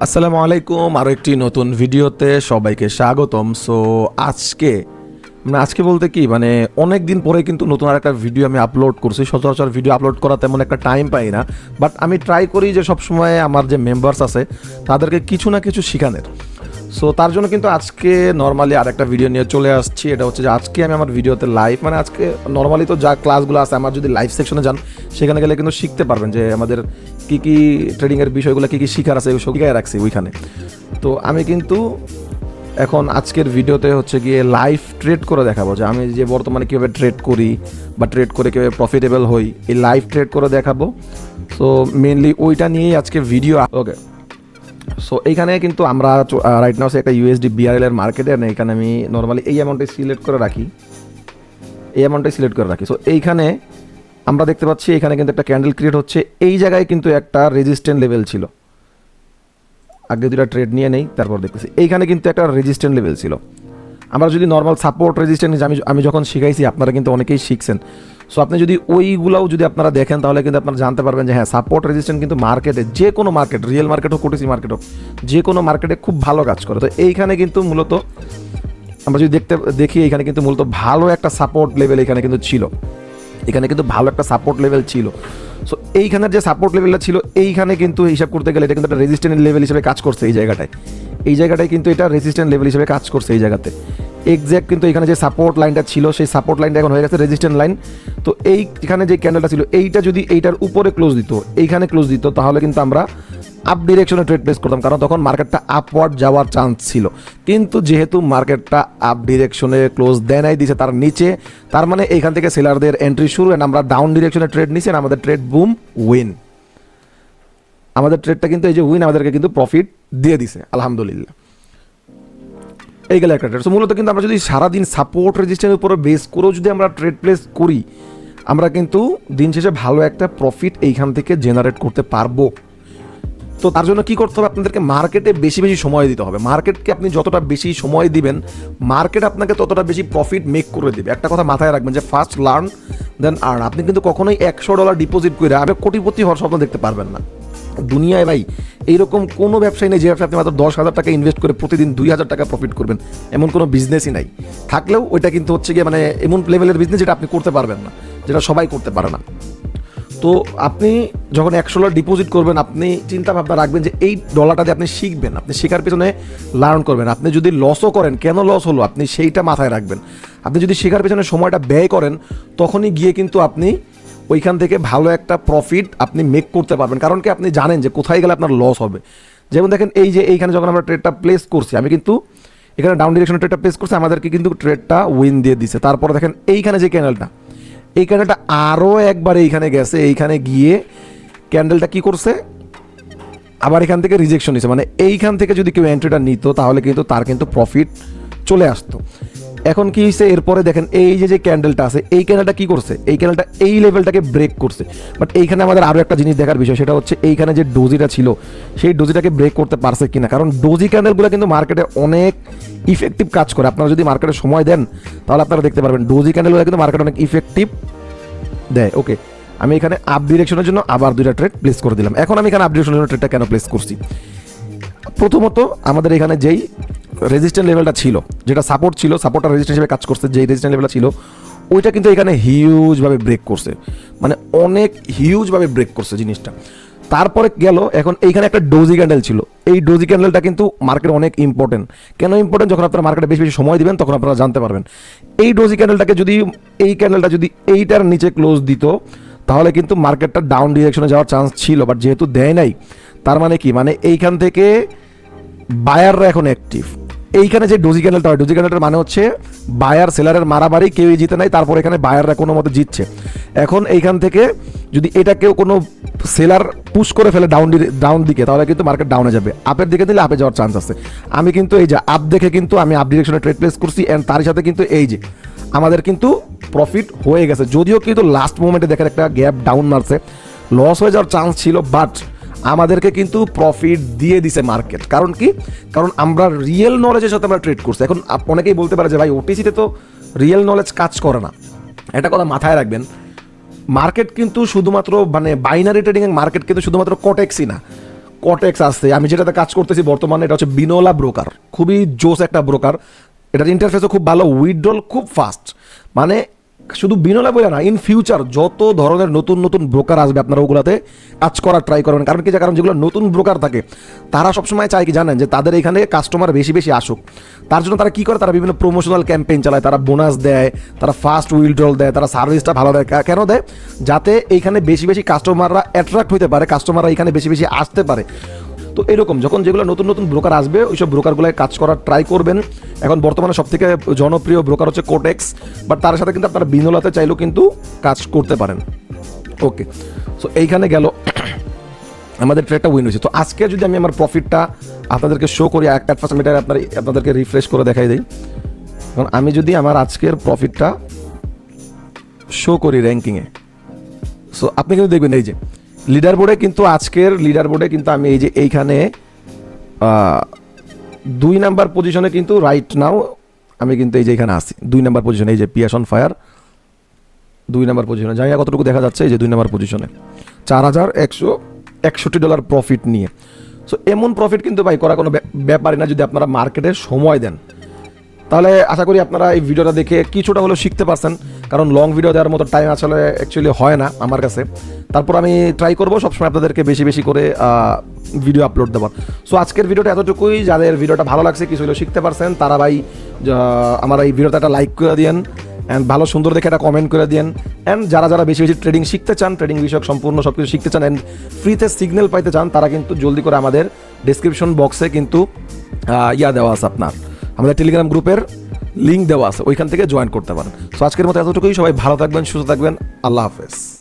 আসসালামুআলাইকুম, আরও একটি নতুন ভিডিওতে সবাইকে স্বাগতম। সো আজকে বলতে কি অনেক দিন পরে কিন্তু নতুন আর একটা ভিডিও আমি আপলোড করছি। সচরাচর ভিডিও আপলোড করা তেমন একটা টাইম পাই না, বাট আমি ট্রাই করি যে সবসময় আমার যে মেম্বার্স আছে তাদেরকে কিছু না কিছু শেখানোর। সো তার জন্য কিন্তু আজকে নর্মালি আর একটা ভিডিও নিয়ে চলে আসছি। এটা হচ্ছে যে আজকে আমি আমার ভিডিওতে লাইভ আজকে নর্মালি তো যা ক্লাসগুলো আছে আমার যদি লাইভ সেকশনে যান সেখানে গেলে কিন্তু শিখতে পারবেন যে আমাদের কী কী ট্রেডিংয়ের বিষয়গুলো কী কী শিখার আছে শিখাই রাখছি ওইখানে। তো আমি কিন্তু এখন আজকের ভিডিওতে হচ্ছে গিয়ে লাইভ ট্রেড করে দেখাবো যে আমি যে বর্তমানে কীভাবে ট্রেড করি বা ট্রেড করে কীভাবে প্রফিটেবল হই, এই লাইভ ট্রেড করে দেখাবো। সো মেনলি ওইটা নিয়েই আজকে ভিডিও। ওকে, সো এইখানে কিন্তু আমরা রাইট নাও একটা ইউএসডি বিআরএল এর মার্কেটে, এখানে আমি নর্মালি এই অ্যামাউন্টে সিলেক্ট করে রাখি, সো এইখানে আমরা দেখতে পাচ্ছি এখানে কিন্তু একটা ক্যান্ডেল ক্রিয়েট হচ্ছে। এই জায়গায় কিন্তু একটা রেজিস্ট্যান্ট লেভেল ছিল, আগে দুটা ট্রেড নিয়ে নেই তারপর দেখতেছি এইখানে কিন্তু একটা রেজিস্ট্যান্ট লেভেল ছিল। আমরা যদি নর্মাল সাপোর্ট রেজিস্ট্যান্ট আমি যখন শিখাইছি আপনারা কিন্তু অনেকেই শিখছেন। সো আপনি যদি ওইগুলোও যদি আপনারা দেখেন তাহলে কিন্তু আপনারা জানতে পারবেন যে হ্যাঁ, সাপোর্ট রেজিস্ট্যান্ট কিন্তু মার্কেটে, যে কোনো মার্কেট, রিয়েল মার্কেট হোক ওটিসি মার্কেট হোক, যে কোনো মার্কেটে খুব ভালো কাজ করে। তো এইখানে কিন্তু মূলত আমরা যদি দেখি এখানে কিন্তু মূলত ভালো একটা সাপোর্ট লেভেল এখানে কিন্তু ছিল, সো এইখানের যে সাপোর্ট লেভেলটা ছিল এইখানে কিন্তু হিসাব করতে গেলে এটা কিন্তু একটা রেজিস্ট্যান্ট লেভেল হিসেবে কাজ করছে। এই জায়গাটায় কিন্তু এটা রেজিস্ট্যান্ট লেভেল হিসেবে কাজ করছে এই জায়গাতে এক্স্যাক্ট। কিন্তু এখানে যে সাপোর্ট লাইনটা ছিল সেই সাপোর্ট লাইনটা এখন হয়ে গেছে রেজিস্ট্যান্ট লাইন। তো এইখানে যে ক্যান্ডেলটা ছিল এইটা যদি এইটার উপরে ক্লোজ দিত, এইখানে ক্লোজ দিত, তাহলে কিন্তু আমরা আপ ডিরেকশনে ট্রেড প্লেস করতাম, কারণ তখন মার্কেটটা আপওয়ার্ড যাওয়ার চান্স ছিল। কিন্তু যেহেতু মার্কেটটা আপ ডিরেকশনে ক্লোজ দেয় নাই, দিছে তার নিচে, তার মানে এইখান থেকে সেলারদের এন্ট্রি শুরু, এন্ড আমরা ডাউন ডিরেকশনে ট্রেড নিচ্ছি, আমাদের ট্রেড বুম উইন। আমাদের ট্রেডটা কিন্তু এই যে উইন আমাদেরকে কিন্তু প্রফিট দিয়ে দিছে, আলহামদুলিল্লাহ। এই গেলে একটা ট্রেড। সো মূলত কিন্তু আমরা যদি সারাদিন সাপোর্ট রেজিস্ট্যান্টের উপরে বেস করেও যদি আমরা ট্রেড প্লেস করি, আমরা কিন্তু দিন শেষে ভালো একটা প্রফিট এইখান থেকে জেনারেট করতে পারবো। তো তার জন্য কী করতে হবে, আপনাদেরকে মার্কেটে বেশি বেশি সময় দিতে হবে। মার্কেটকে আপনি যতটা বেশি সময় দিবেন, মার্কেট আপনাকে ততটা বেশি প্রফিট মেক করে দেবে। একটা কথা মাথায় রাখবেন যে ফার্স্ট লার্ন দেন আর্ন। আপনি কিন্তু কখনোই $100 ডিপোজিট করে আপনি কোটিপতি হওয়ার স্বপ্ন দেখতে পারবেন না। দুনিয়ায় ভাই এইরকম কোনো ব্যবসায়ী নেই যে ব্যবসা আপনি মাত্র 10,000 টাকা ইনভেস্ট করে প্রতিদিন 2,000 টাকা প্রফিট করবেন, এমন কোনো বিজনেসই নাই। থাকলেও ওইটা কিন্তু হচ্ছে গিয়ে এমন লেভেলের বিজনেস যেটা আপনি করতে পারবেন না, যেটা সবাই করতে পারে না। তো আপনি যখন $100 ডিপোজিট করবেন, আপনি চিন্তা ভাবনা রাখবেন যে এই ডলারটা দিয়ে আপনি শিখবেন, আপনি শেখার পেছনে লার্ন করবেন। আপনি যদি লসও করেন, কেন লস হলো আপনি সেইটা মাথায় রাখবেন। আপনি যদি শেখার পেছনে সময়টা ব্যয় করেন, তখনই গিয়ে কিন্তু আপনি ওইখান থেকে ভালো একটা প্রফিট আপনি মেক করতে পারবেন। কারণ কি, আপনি জানেন যে কোথায় গেলে আপনার লস হবে। যেমন দেখেন এই যে এইখানে যখন আমরা ট্রেডটা প্লেস করছি, আমি কিন্তু এখানে ডাউন ডিরেকশনে ট্রেডটা প্লেস করছি, আমাদেরকে কিন্তু ট্রেডটা উইন দিয়ে দিছে। তারপরে দেখেন এইখানে যে ক্যান্ডেলটা, এই ক্যান্ডেলটা আরও একবার এইখানে গেছে, এইখানে গিয়ে ক্যান্ডেলটা কি করছে, আবার এখান থেকে রিজেকশন নিছে। এইখান থেকে যদি কেউ এন্ট্রিটা নিত তাহলে কিন্তু তার কিন্তু প্রফিট চলে আসতো। এখন কি হয়েছে, এরপরে দেখেন এই যে ক্যান্ডেলটা আছে, এই ক্যান্ডেলটা কি করছে, এই ক্যান্ডেলটা এই লেভেলটাকে ব্রেক করছে। বাট এইখানে আমাদের আরও একটা জিনিস দেখার বিষয়, সেটা হচ্ছে এইখানে যে ডোজিটা ছিল সেই ডোজিটাকে ব্রেক করতে পারছে কিনা। কারণ ডোজি ক্যান্ডেলগুলো কিন্তু মার্কেটে অনেক ইফেক্টিভ কাজ করে। আপনারা যদি মার্কেটে সময় দেন তাহলে আপনারা দেখতে পারবেন ডোজি ক্যান্ডেলগুলো কিন্তু মার্কেটে অনেক ইফেক্টিভ দেয়। ওকে, আমি এখানে আপ ডিরেকশনের জন্য আবার দুইটা ট্রেড প্লেস করে দিলাম। এখন আমি এখানে আপ ডিরেকশনের জন্য ট্রেডটা কেন প্লেস করছি, প্রথমত আমাদের এখানে যেই রেজিস্ট্যান্ট লেভেলটা ছিল, যেটা সাপোর্ট ছিল, সাপোর্টটা রেজিস্ট্যান্ট হিসেবে কাজ করছে, যেই রেজিস্ট্যান্ট লেভেলটা ছিল ওইটা কিন্তু এখানে হিউজভাবে ব্রেক করছে, অনেক হিউজভাবে ব্রেক করছে জিনিসটা। তারপরে গেল, এখন এইখানে একটা ডোজি ক্যান্ডেল ছিল, এই ডোজি ক্যান্ডেলটা কিন্তু মার্কেটে অনেক ইম্পর্টেন্ট। কেন ইম্পর্টেন্ট, যখন আপনারা মার্কেটে বেশি বেশি সময় দিবেন তখন আপনারা জানতে পারবেন। এই ডোজি ক্যান্ডেলটাকে যদি, এই ক্যান্ডেলটা যদি এইটার নিচে ক্লোজ দিত তাহলে কিন্তু মার্কেটটা ডাউন ডিরেকশনে যাওয়ার চান্স ছিল, বাট যেহেতু দেয় নাই, তার মানে কি, এইখান থেকে বায়াররা এখন অ্যাক্টিভ। এইখানে যে ডোজি ক্যান্ডেলটা হয়, ডোজি ক্যান্ডেলটার মানে হচ্ছে বায়ার সেলারের মারামারি, কেউই জিতে নাই, তারপর এখানে বায়াররা কোনো মতো জিতছে। এখন এইখান থেকে যদি এটাকেও কোনো সেলার পুশ করে ফেলে ডাউন দিকে, তাহলে কিন্তু মার্কেট ডাউনে যাবে। আপের দিকে দিলে আপে যাওয়ার চান্স আছে। আমি কিন্তু এই যে আপ দেখে কিন্তু আমি আপ ডিরেকশনে ট্রেড প্লেস করছি, অ্যান্ড তার সাথে কিন্তু এই যে আমাদের কিন্তু প্রফিট হয়ে গেছে। যদিও কিন্তু লাস্ট মোমেন্টে দেখেন একটা গ্যাপ ডাউন মারছে, লস হয়ে যাওয়ার চান্স ছিল, বাট আমাদেরকে কিন্তু প্রফিট দিয়ে দিছে মার্কেট। কারণ কি, কারণ আমরা রিয়েল নলেজের সাথে আমরা ট্রেড করছি। এখন অনেকেই বলতে পারে যে ভাই ওটিসিতে তো রিয়েল নলেজ কাজ করে না। একটা কথা মাথায় রাখবেন, মার্কেট কিন্তু শুধুমাত্র বাইনারি ট্রেডিং এর মার্কেট কিন্তু শুধুমাত্র কোটেক্সই না, কটেক্স আছে, আমি যেটাতে কাজ করতেছি বর্তমানে এটা হচ্ছে বিনোলা ব্রোকার, খুবই জোস একটা ব্রোকার। এটার ইন্টারফেসও খুব ভালো, উইথড্রল খুব ফাস্ট। মানে শুধু বিনোলা বলে না, ইন ফিউচার যত ধরনের নতুন নতুন ব্রোকার আসবে আপনারা ওগুলাতে কাজ করার ট্রাই করবেন। কারণ কি, কারণ যেগুলো নতুন ব্রোকার থাকে তারা সবসময় চায় কি জানেন, যে তাদের এখানে কাস্টমার বেশি বেশি আসুক। তার জন্য তারা কি করে, তারা বিভিন্ন প্রমোশনাল ক্যাম্পেইন চালায়, তারা বোনাস দেয়, তারা ফাস্ট উইথড্রল দেয়, তারা সার্ভিসটা ভালো দেয়। কেন দেয়? যাতে এইখানে বেশি বেশি কাস্টমাররা অ্যাট্রাক্ট হতে পারে, কাস্টমাররা এখানে বেশি বেশি আসতে পারে। তো এরকম যখন যেগুলো নতুন নতুন ব্রোকার আসবে ওইসব ব্রোকারগুলোয় কাজ করার ট্রাই করবেন। এখন বর্তমানে সবথেকে জনপ্রিয় ব্রোকার হচ্ছে কোটেক্স, বাট তার সাথে কিন্তু আপনারা বিনোলাতে চাইলেও কিন্তু কাজ করতে পারেন। ওকে, সো এইখানে গেল আমাদের ট্রেডটা উইন হয়েছে। তো আজকে যদি আমি আমার প্রফিটটা আপনাদেরকে শো করি, একটা ফার্স্ট মিটার আপনাদেরকে রিফ্রেশ করে দেখাই দিই। এখন আমি যদি আমার আজকের প্রফিটটা শো করি র্যাঙ্কিংয়ে, সো আপনি কিন্তু দেখবেন এই যে লিডার বোর্ডে কিন্তু আজকের লিডার বোর্ডে কিন্তু আমি এই যে এইখানে 2 নাম্বার পজিশনে কিন্তু রাইট নাও আমি কিন্তু এই যে এখানে আসি 2 নাম্বার পজিশনে, এই যে পিয়াশ অন ফায়ার 2 নাম্বার পজিশনে। জানি না কতটুকু দেখা যাচ্ছে, এই যে 2 নাম্বার পজিশনে $4161 প্রফিট নিয়ে। সো এমন প্রফিট কিন্তু ভাই করা কোনো ব্যাপারই না যদি আপনারা মার্কেটে সময় দেন। তাহলে আশা করি আপনারা এই ভিডিওটা দেখে কিছুটা হলেও শিখতে পারছেন, কারণ লং ভিডিও দেওয়ার মতো টাইম আসলে অ্যাকচুয়ালি হয় না আমার কাছে। তারপর আমি ট্রাই করবো সবসময় আপনাদেরকে বেশি বেশি করে ভিডিও আপলোড দেওয়ার। সো আজকের ভিডিওটা এতটুকুই। যাদের ভিডিওটা ভালো লাগছে, কিছু হলেও শিখতে পারছেন, তারা ভাই আমার এই ভিডিওটা একটা লাইক করে দিন, অ্যান্ড ভালো সুন্দর দেখে একটা কমেন্ট করে দিন। অ্যান্ড যারা যারা বেশি বেশি ট্রেডিং শিখতে চান, ট্রেডিং বিষয়ক সম্পূর্ণ সব কিছু শিখতে চান, অ্যান্ড ফ্রিতে সিগন্যাল পাইতে চান, তারা কিন্তু জলদি করে আমাদের ডিসক্রিপশন বক্সে কিন্তু দেওয়া আছে, আপনার আমাদের টেলিগ্রাম গ্রুপের লিঙ্ক দেওয়া আছে, ওইখান থেকে জয়েন করতে পারেন। সো আজকের মতো এতটুকুই। সবাই ভালো থাকবেন, সুস্থ থাকবেন। আল্লাহ হাফেজ।